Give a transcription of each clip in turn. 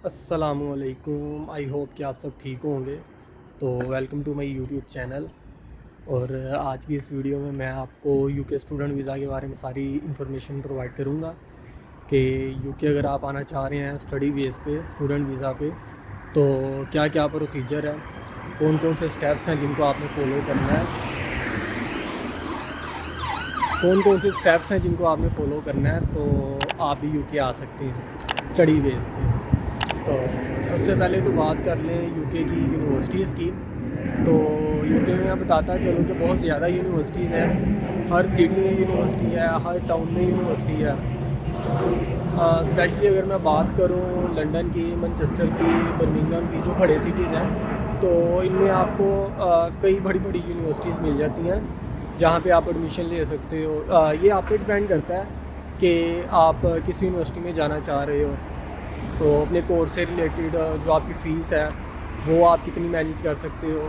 अस्सलामुअलैकुम। I hope कि आप सब ठीक होंगे। तो welcome to my YouTube channel. और आज की इस वीडियो में मैं आपको यूके स्टूडेंट वीज़ा के बारे में सारी इन्फॉर्मेशन प्रोवाइड करूँगा कि यूके अगर आप आना चाह रहे हैं स्टडी बेस पे स्टूडेंट वीज़ा पे तो क्या क्या प्रोसीजर है, कौन कौन से स्टेप्स हैं जिनको आपने फ़ॉलो करना है, फ़ॉलो करना है तो आप भी यूके आ सकते हैं स्टडी बेस पे। तो सबसे पहले तो बात कर लें यूके की यूनिवर्सिटीज़ की। तो यूके में मैं बताता चलूँ कि बहुत ज़्यादा यूनिवर्सिटीज़ हैं। हर सिटी में यूनिवर्सिटी है, हर टाउन में यूनिवर्सिटी है। स्पेशली अगर मैं बात करूँ लंदन की, मैनचेस्टर की, बर्मिंघम की, जो बड़े सिटीज़ हैं, तो इनमें आपको कई बड़ी बड़ी यूनिवर्सिटीज़ मिल जाती हैं जहाँ पे आप एडमिशन ले सकते हो। ये आप पे डिपेंड करता है कि आप किस यूनिवर्सिटी में जाना चाह रहे हो। तो अपने कोर्स से रिलेटेड जो आपकी फ़ीस है वो आप कितनी मैनेज कर सकते हो,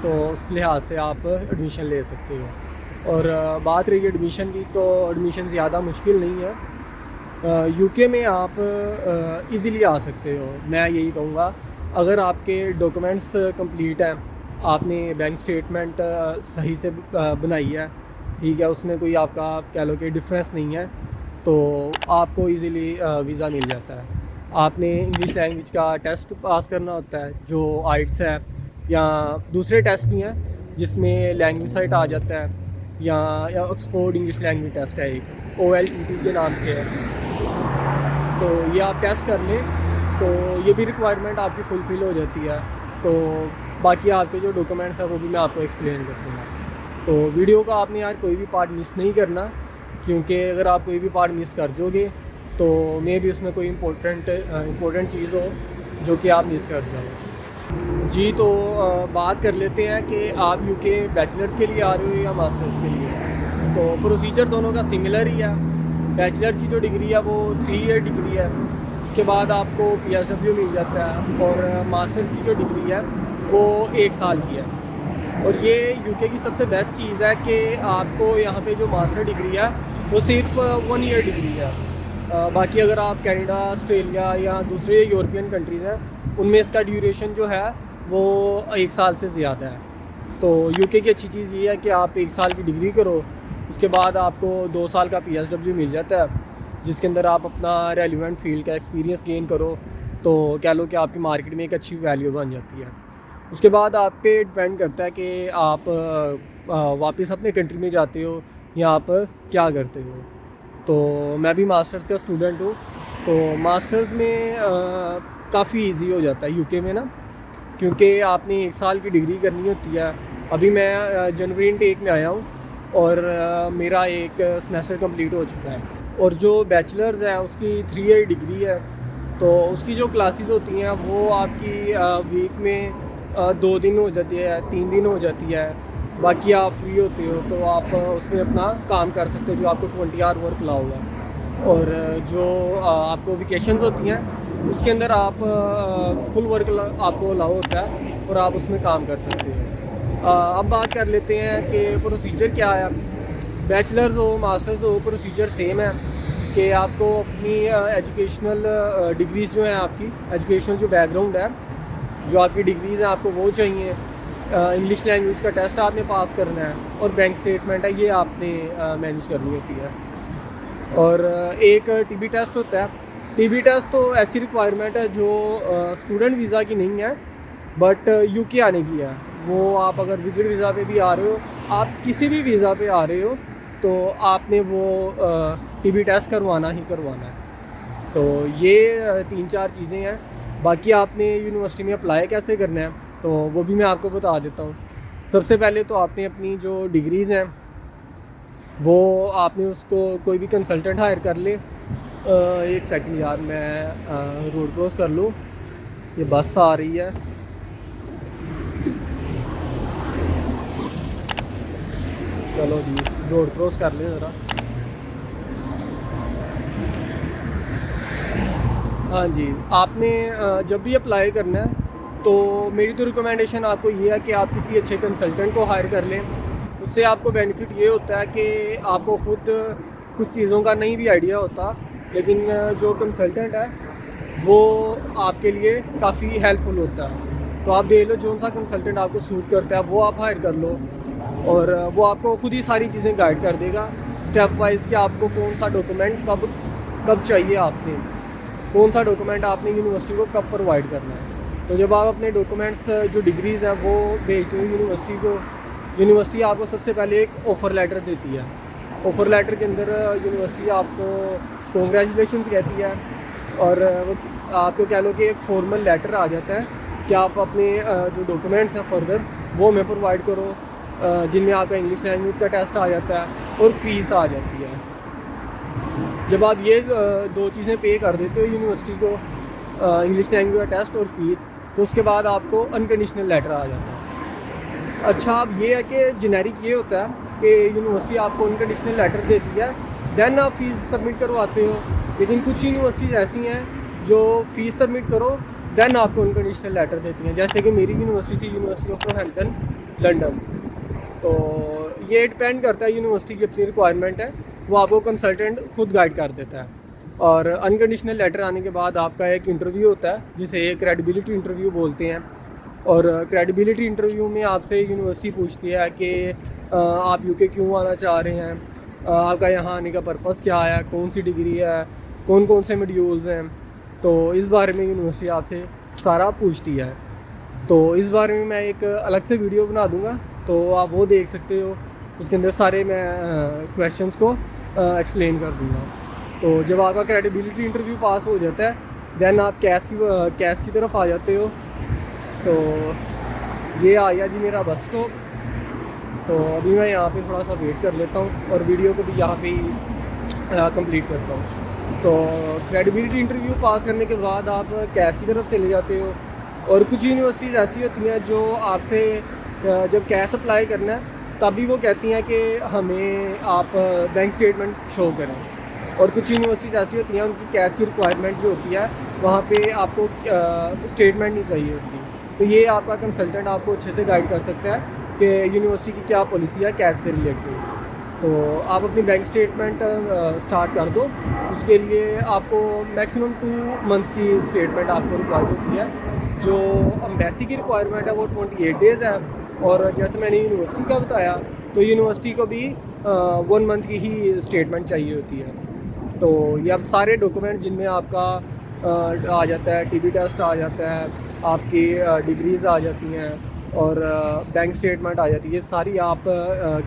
तो उस लिहाज से आप एडमिशन ले सकते हो। और बात रही एडमिशन की, तो एडमिशन ज़्यादा मुश्किल नहीं है। यूके में आप इजीली आ सकते हो। मैं यही कहूँगा, अगर आपके डॉक्यूमेंट्स कंप्लीट हैं, आपने बैंक स्टेटमेंट सही से बनाई है, ठीक है, उसमें कोई आपका कह लो कि डिफरेंस नहीं है, तो आपको इजीली वीज़ा मिल जाता है। आपने इंग्लिश लैंग्वेज का टेस्ट पास करना होता है जो आइट्स है, या दूसरे टेस्ट भी हैं जिसमें लैंग्वेज साइट आ जाता है, या ऑक्सफोर्ड इंग्लिश लैंग्वेज टेस्ट है, एक OLET के नाम से है। तो ये आप टेस्ट कर लें तो ये भी रिक्वायरमेंट आपकी फुलफ़िल हो जाती है। तो बाकी आपके जो डॉक्यूमेंट्स हैं वो भी मैं आपको एक्सप्लेन कर दूँगा। तो वीडियो का आपने यार कोई भी पार्ट मिस नहीं करना, क्योंकि अगर आप कोई भी पार्ट मिस कर दोगे तो मे भी उसमें कोई इम्पोर्टेंट चीज़ हो जो कि आप मिस कर जाओ। जी, तो बात कर लेते हैं कि आप यूके बैचलर्स के लिए आ रहे हो या मास्टर्स के लिए। तो प्रोसीजर दोनों का सिमिलर ही है। बैचलर्स की जो डिग्री है वो 3 ईयर डिग्री है, उसके बाद आपको PSW मिल जाता है। और मास्टर्स की जो डिग्री है वो 1 साल की है। और ये यूके की सबसे बेस्ट चीज़ है कि आपको यहाँ पे जो मास्टर डिग्री है वो सिर्फ 1 ईयर डिग्री है। बाकी अगर आप कनाडा, ऑस्ट्रेलिया या दूसरे यूरोपियन कंट्रीज़ हैं, उनमें इसका ड्यूरेशन जो है वो 1 साल से ज़्यादा है। तो यूके की अच्छी चीज़ ये है कि आप 1 साल की डिग्री करो, उसके बाद आपको 2 साल का PSW मिल जाता है, जिसके अंदर आप अपना रेलिवेंट फील्ड का एक्सपीरियंस गेन करो, तो कह लो कि आपकी मार्केट में एक अच्छी वैल्यू बन जाती है। उसके बाद आप पे डिपेंड करता है कि आप वापस अपने कंट्री में जाते हो या आप क्या करते हो। तो मैं भी मास्टर्स का स्टूडेंट हूँ। तो मास्टर्स में काफ़ी इजी हो जाता है यूके में ना, क्योंकि आपने 1 साल की डिग्री करनी होती है। अभी मैं जनवरी इनटेक में आया हूँ और मेरा एक सेमेस्टर कंप्लीट हो चुका है। और जो बैचलर्स है उसकी 3 ईयर डिग्री है, तो उसकी जो क्लासेस होती हैं वो आपकी वीक में 2 दिन हो जाती है, 3 दिन हो जाती है। बाकी आप फ्री होते हो तो आप उसमें अपना काम कर सकते हो, जो आपको 20 आवर वर्क अलाउ है। और जो आपको वेकेशंस होती हैं उसके अंदर आप फुल वर्क आपको अलाउ होता है और आप उसमें काम कर सकते हो। अब बात कर लेते हैं कि प्रोसीजर क्या है। बैचलर्स हो मास्टर्स हो, प्रोसीजर सेम है कि आपको अपनी एजुकेशनल डिग्रीज़ जो हैं, आपकी एजुकेशनल जो बैकग्राउंड है, जो आपकी डिग्रीज़ हैं, आपको वो चाहिए। इंग्लिश लैंग्वेज का टेस्ट आपने पास करना है और बैंक स्टेटमेंट है, ये आपने मैनेज करनी होती है। और एक TB टेस्ट होता है। TB टेस्ट तो ऐसी रिक्वायरमेंट है जो स्टूडेंट वीज़ा की नहीं है, बट यूके आने की है। वो आप अगर विजिट वीज़ा पे भी आ रहे हो, आप किसी भी वीज़ा पे आ रहे हो, तो आपने वो TB टेस्ट करवाना ही करवाना है। तो ये 3-4 चीज़ें हैं। बाकी आपने यूनिवर्सिटी में अप्लाई कैसे करना है तो वो भी मैं आपको बता देता हूँ। सबसे पहले तो आपने अपनी जो डिग्रीज़ हैं वो आपने उसको कोई भी कंसल्टेंट हायर कर ले। एक सेकंड यार, मैं रोड क्रॉस कर लूँ, ये बस आ रही है। चलो जी, रोड क्रॉस कर लें ज़रा। हाँ जी, आपने जब भी अप्लाई करना है तो मेरी तो रिकमेंडेशन आपको ये है कि आप किसी अच्छे कंसल्टेंट को हायर कर लें। उससे आपको बेनिफिट ये होता है कि आपको खुद कुछ चीज़ों का नहीं भी आइडिया होता, लेकिन जो कंसल्टेंट है वो आपके लिए काफ़ी हेल्पफुल होता है। तो आप देख लो जो सा कंसल्टेंट आपको सूट करता है वो आप हायर कर लो, और वो आपको खुद ही सारी चीज़ें गाइड कर देगा स्टेप वाइज कि आपको कौन सा डॉक्यूमेंट कब कब चाहिए, आपने कौन सा डॉक्यूमेंट आपने यूनिवर्सिटी को कब प्रोवाइड करना है। तो जब आप अपने डॉक्यूमेंट्स जो डिग्रीज़ हैं वो भेजते हो यूनिवर्सिटी को, यूनिवर्सिटी आपको सबसे पहले एक ऑफ़र लेटर देती है। ऑफ़र लेटर के अंदर यूनिवर्सिटी आपको कॉन्ग्रेचुलेशंस कहती है, और वो आपको कह लो कि एक फॉर्मल लेटर आ जाता है कि आप अपने जो डॉक्यूमेंट्स हैं फर्दर वो हमें प्रोवाइड करो, जिनमें आपका इंग्लिश लैंग्वेज का टेस्ट आ जाता है और फ़ीस आ जाती है। जब आप ये दो चीज़ें पे कर देते हो यूनिवर्सिटी को, इंग्लिश लैंग्वेज का टेस्ट और फीस, तो उसके बाद आपको अनकंडीशनल लेटर आ जाता है। अच्छा, अब ये है कि जेनेरिक ये होता है कि यूनिवर्सिटी आपको अनकंडीशनल लेटर देती है, देन आप फ़ीस सबमिट करवाते हो। लेकिन कुछ यूनिवर्सिटीज़ ऐसी हैं जो फ़ीस सबमिट करो देन आपको अनकंडीशनल लेटर देती हैं, जैसे कि मेरी यूनिवर्सिटी थी यूनिवर्सिटी ऑफ नॉर्थहैम्पटन लंदन। तो ये डिपेंड करता है यूनिवर्सिटी की अपनी रिक्वायरमेंट है, वो आपको कंसल्टेंट खुद गाइड कर देता है। और अनकंडीशनल लेटर आने के बाद आपका एक इंटरव्यू होता है जिसे एक क्रेडिबिलिटी इंटरव्यू बोलते हैं। और क्रेडिबिलिटी इंटरव्यू में आपसे यूनिवर्सिटी पूछती है कि आप यूके क्यों आना चाह रहे हैं, आपका यहाँ आने का पर्पस क्या है, कौन सी डिग्री है, कौन कौन से मॉड्यूल्स हैं। तो इस बारे में यूनिवर्सिटी आपसे सारा पूछती है। तो इस बारे में मैं एक अलग से वीडियो बना दूंगा, तो आप वो देख सकते हो। उसके अंदर सारे मैं क्वेश्चंस को एक्सप्लेन कर दूंगा। तो जब आपका क्रेडिबिलिटी इंटरव्यू पास हो जाता है देन आप कैश की तरफ आ जाते हो। तो ये आया जी मेरा बस स्टॉप। तो अभी मैं यहाँ पे थोड़ा सा वेट कर लेता हूँ और वीडियो को भी यहाँ पे ही कंप्लीट करता हूँ। तो क्रेडिबिलिटी इंटरव्यू पास करने के बाद आप कैश की तरफ चले जाते हो। और कुछ यूनिवर्सिटीज़ ऐसी होती हैं जो आपसे जब कैश अप्लाई करना है तभी वो कहती हैं कि हमें आप बैंक स्टेटमेंट शो करें। और कुछ यूनिवर्सिटीज़ ऐसी होती हैं उनकी कैश की रिक्वायरमेंट जो होती है वहाँ पे आपको स्टेटमेंट नहीं चाहिए होती। तो ये आपका कंसल्टेंट आपको अच्छे से गाइड कर सकता है कि यूनिवर्सिटी की क्या पॉलिसी है कैश से रिलेटेड। तो आप अपनी बैंक स्टेटमेंट स्टार्ट कर दो। उसके लिए आपको मैक्सिमम 2 मंथ्स की स्टेटमेंट आपको रिक्वायर्ड होती है। जो एम्बेसी की रिक्वायरमेंट है वो 28 डेज़ है। और जैसे मैंने यूनिवर्सिटी का बताया तो यूनिवर्सिटी को भी 1 मंथ की ही स्टेटमेंट चाहिए होती है। तो ये अब सारे डॉक्यूमेंट जिनमें आपका आ जाता है टीबी टेस्ट आ जाता है, आपकी डिग्रीज़ आ जाती हैं और बैंक स्टेटमेंट आ जाती है, ये सारी आप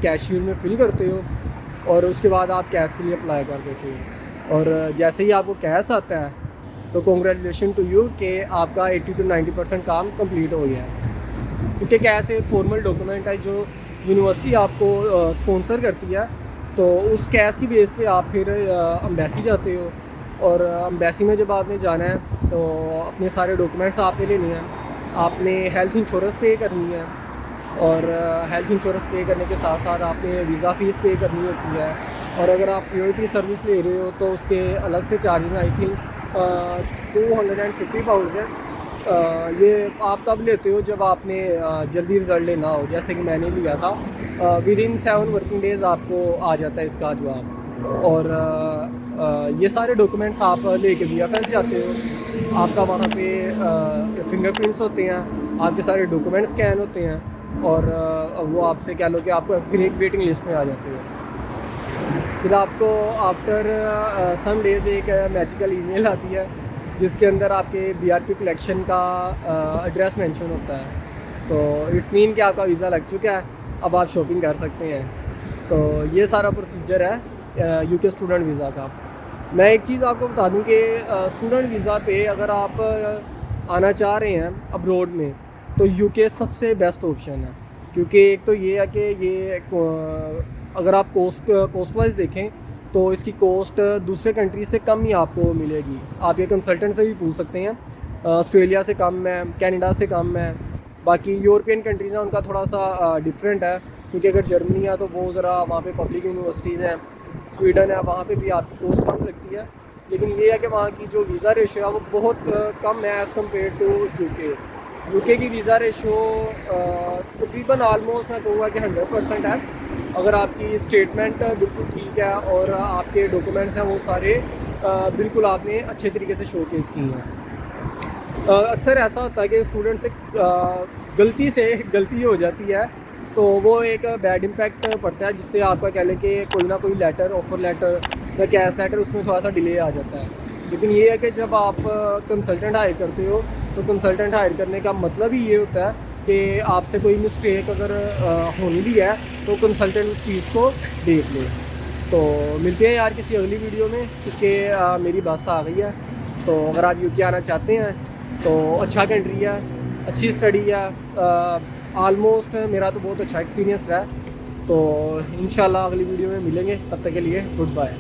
कैशियर में फ़िल करते हो और उसके बाद आप कैश के लिए अप्लाई कर देते हो। और जैसे ही आपको कैश आता है तो कॉन्ग्रेचुलेशन टू यू कि आपका 80 to 90% काम कंप्लीट हो गया है। क्योंकि कैश एक फॉर्मल डॉक्यूमेंट है जो यूनिवर्सिटी आपको स्पॉन्सर करती है। तो उस कैश की बेस पे आप फिर एम्बेसी जाते हो। और एम्बेसी में जब आपने जाना है तो अपने सारे डॉक्यूमेंट्स आपने लेने हैं, आपने हेल्थ इंश्योरेंस पे करनी है। और हेल्थ इंश्योरेंस पे करने के साथ साथ आपने वीज़ा फ़ीस पे करनी होती है। और अगर आप प्योरिटी सर्विस ले रहे हो तो उसके अलग से चार्जेस आई थिंक 250 पाउंड है। ये आप तब लेते हो जब आपने जल्दी रिज़ल्ट लेना हो, जैसे कि मैंने लिया था। विदिन 7 वर्किंग डेज़ आपको आ जाता है इसका जवाब। और ये सारे डॉक्यूमेंट्स आप लेके VFS जाते हो। आपका वहाँ पे फिंगरप्रिंट्स होते हैं, आपके सारे डॉक्यूमेंट स्कैन होते हैं और वो आपसे कह लो कि आपको फिर एक वेटिंग लिस्ट में आ जाते हो। फिर आपको आफ्टर सम डेज़ एक मैजिकल ईमेल आती है जिसके अंदर आपके BRP कलेक्शन का एड्रेस मेंशन होता है। तो इट्स मीन कि आपका वीज़ा लग चुका है, अब आप शॉपिंग कर सकते हैं। तो ये सारा प्रोसीजर है यूके स्टूडेंट वीज़ा का। मैं एक चीज़ आपको बता दूं कि स्टूडेंट वीज़ा पे अगर आप आना चाह रहे हैं अब्रॉड में तो यूके सबसे बेस्ट ऑप्शन है। क्योंकि एक तो ये है कि ये अगर आप कोस्ट वाइज देखें तो इसकी कॉस्ट दूसरे कंट्री से कम ही आपको मिलेगी। आप ये कंसल्टेंट से भी पूछ सकते हैं, ऑस्ट्रेलिया से कम है, कनाडा से कम है। बाकी यूरोपियन कंट्रीज़ हैं उनका थोड़ा सा डिफरेंट है, क्योंकि अगर जर्मनी है तो वो ज़रा वहाँ पे पब्लिक यूनिवर्सिटीज़ हैं। स्वीडन है, वहाँ पे भी आपकी कॉस्ट कम लगती है। लेकिन ये है कि वहाँ की जो वीज़ा रेशो है वो बहुत कम है एज़ कम्पेयर टू यूके की वीज़ा रेशो तकरीबन आलमोस्ट मैं कहूँगा कि 100% है। अगर आपकी स्टेटमेंट बिल्कुल ठीक है और आपके डॉक्यूमेंट्स हैं वो सारे बिल्कुल आपने अच्छे तरीके से शोकेस की हैं। अक्सर ऐसा होता है कि स्टूडेंट से गलती हो जाती है, तो वो एक बैड इम्पैक्ट पड़ता है, जिससे आपका कह लें कि कोई ना कोई लेटर, ऑफ़र लेटर या कैश लेटर, उसमें थोड़ा सा डिले आ जाता है। लेकिन ये है कि जब आप कंसल्टेंट हायर करते हो, तो कंसल्टेंट हायर करने का मतलब ही ये होता है कि आपसे कोई मिस्टेक अगर होनी भी है तो कंसल्टेंट उस चीज़ को देख ले। तो मिलते हैं यार किसी अगली वीडियो में, क्योंकि मेरी बस आ गई है। तो अगर आप यूके आना चाहते हैं तो अच्छा कंट्री है, अच्छी स्टडी है, ऑलमोस्ट मेरा तो बहुत अच्छा एक्सपीरियंस रहा है। तो इंशाल्लाह अगली वीडियो में मिलेंगे, तब तक के लिए गुड बाय।